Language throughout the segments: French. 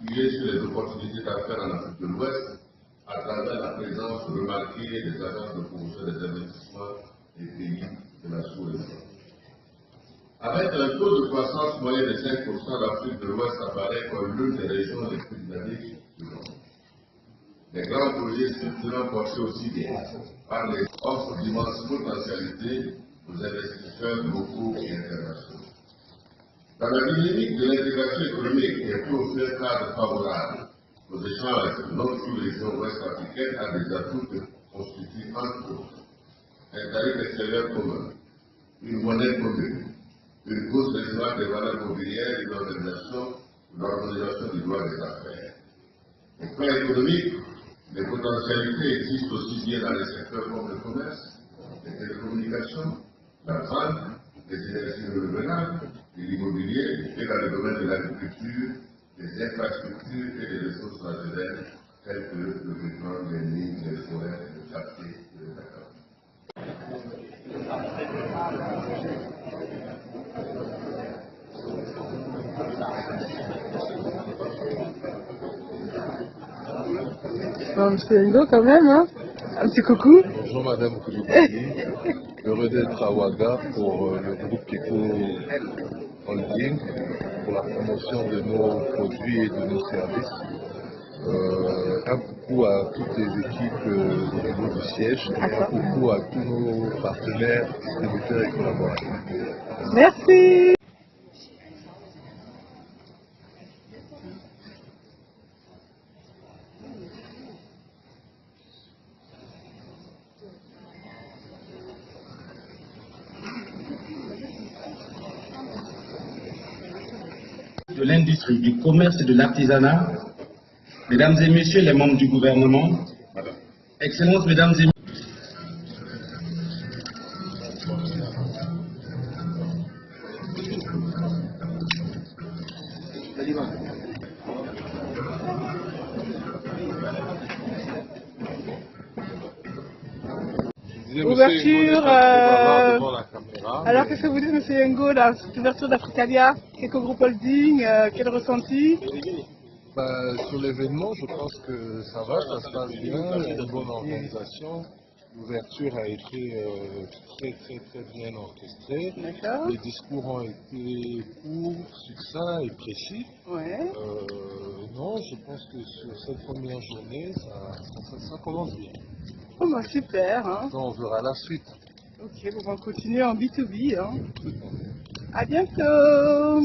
appuyer sur les opportunités d'affaires en Afrique de l'Ouest à travers la présence remarquée des agences de promotion des investissements des pays de la sous-région. Avec un taux de croissance moyen de 5%, l'Afrique de l'Ouest apparaît comme l'une des régions les plus dynamiques du monde. Les grands projets structurants portés aussi bien par les offres d'immenses potentialités aux investisseurs locaux et internationaux. Dans la dynamique de l'intégration économique qui peut offrir un cadre favorable aux échanges de notre sous-région ouest africaine a des atouts que constituent entre autres un tarif extérieur commun, une monnaie commune, une bourse régionale des valeurs mobilières et l'organisation du droit des affaires. Au plan économique, les potentialités existent aussi bien dans les secteurs comme le commerce, les télécommunications, la banque, les énergies renouvelables, l'immobilier et dans le domaine de l'agriculture, des infrastructures et des ressources naturelles telles que le pétrole, les mines, les forêts, le café et le cacao. C'est Ngo quand même, hein? Un petit coucou. Bonjour Madame Koulibaly, heureux d'être à Ouaga pour le groupe Keko Holding pour la promotion de nos produits et de nos services. Un coucou à toutes les équipes au niveau du siège, un coucou à tous nos partenaires, distributeurs et collaborateurs. Merci. De l'industrie, du commerce et de l'artisanat, mesdames et messieurs les membres du gouvernement, Excellences, mesdames et Ouverture. Alors qu'est-ce que vous dites, monsieur Ngo, là, cette ouverture d'Africalia, Keko Group Holding, quel ressenti? Sur l'événement, je pense que ça va, ça se passe bien, il y a une bonne organisation. L'ouverture a été très bien orchestrée. Les discours ont été courts, succincts et précis. Ouais. Non, je pense que sur cette première journée, ça commence bien. Oh bah super. Hein. Donc, on verra la suite. Ok, on va continuer en B2B. Hein. À bientôt.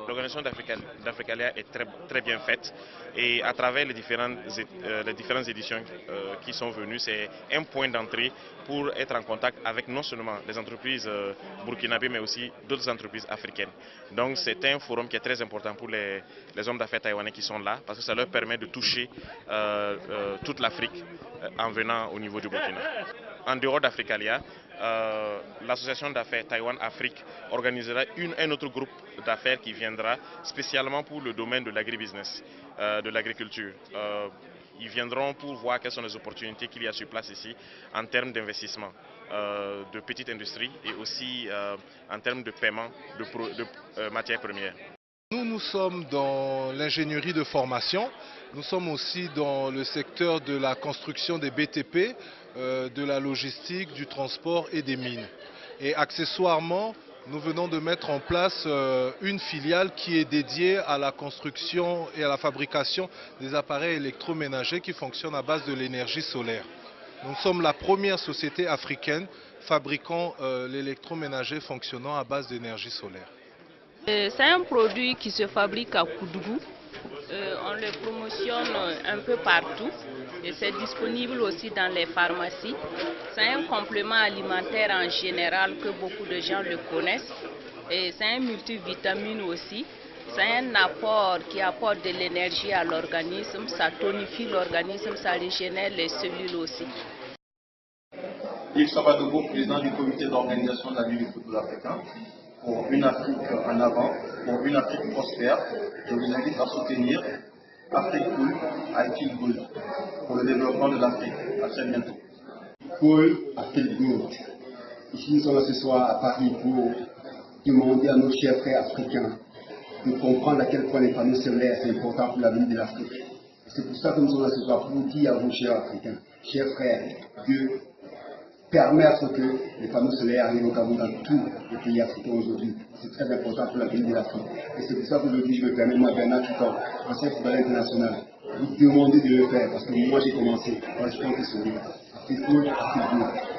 L'organisation d'Africalia est très bien faite et à travers les différentes éditions qui sont venues, c'est un point d'entrée pour être en contact avec non seulement les entreprises burkinabées mais aussi d'autres entreprises africaines. Donc c'est un forum qui est très important pour les hommes d'affaires taïwanais qui sont là parce que ça leur permet de toucher toute l'Afrique en venant au niveau du Burkina. En dehors d'Africalia, l'association d'affaires Taïwan-Afrique organisera un autre groupe d'affaires qui viendra spécialement pour le domaine de l'agribusiness, de l'agriculture. Ils viendront pour voir quelles sont les opportunités qu'il y a sur place ici en termes d'investissement, de petite industrie et aussi en termes de paiement de matières premières. Nous sommes dans l'ingénierie de formation, nous sommes aussi dans le secteur de la construction des BTP, de la logistique, du transport et des mines. Et accessoirement, nous venons de mettre en place une filiale qui est dédiée à la construction et à la fabrication des appareils électroménagers qui fonctionnent à base de l'énergie solaire. Nous sommes la première société africaine fabriquant l'électroménager fonctionnant à base d'énergie solaire. C'est un produit qui se fabrique à Koudougou. On le promotionne un peu partout et c'est disponible aussi dans les pharmacies. C'est un complément alimentaire en général que beaucoup de gens le connaissent et c'est un multivitamine aussi. C'est un apport qui apporte de l'énergie à l'organisme, ça tonifie l'organisme, ça régénère les cellules aussi. Yves Sabadogo, président du comité d'organisation de la Ligue du football africain. Pour une Afrique en avant, pour une Afrique prospère, je vous invite à soutenir Afrique Cool, I Feel Good, pour le développement de l'Afrique. À très bientôt. Cool, I Feel Good. Ici, nous sommes ce soir à Paris pour demander à nos chers frères africains de comprendre à quel point les panneaux solaires sont importants pour l'avenir de l'Afrique. C'est pour ça que nous sommes là ce soir pour vous dire à vous, chers Africains, chers frères, de permettre que les panneaux solaires arrivent au Cameroun dans tous les pays africains aujourd'hui. C'est très important pour l'avenir de l'Afrique. Et c'est pour ça qu'aujourd'hui, je me permets, moi, Bernard Tutan, ancien footballeur international, vous demander de le faire, parce que moi j'ai commencé. Moi, je compte sur lui. Afrique, Afrique,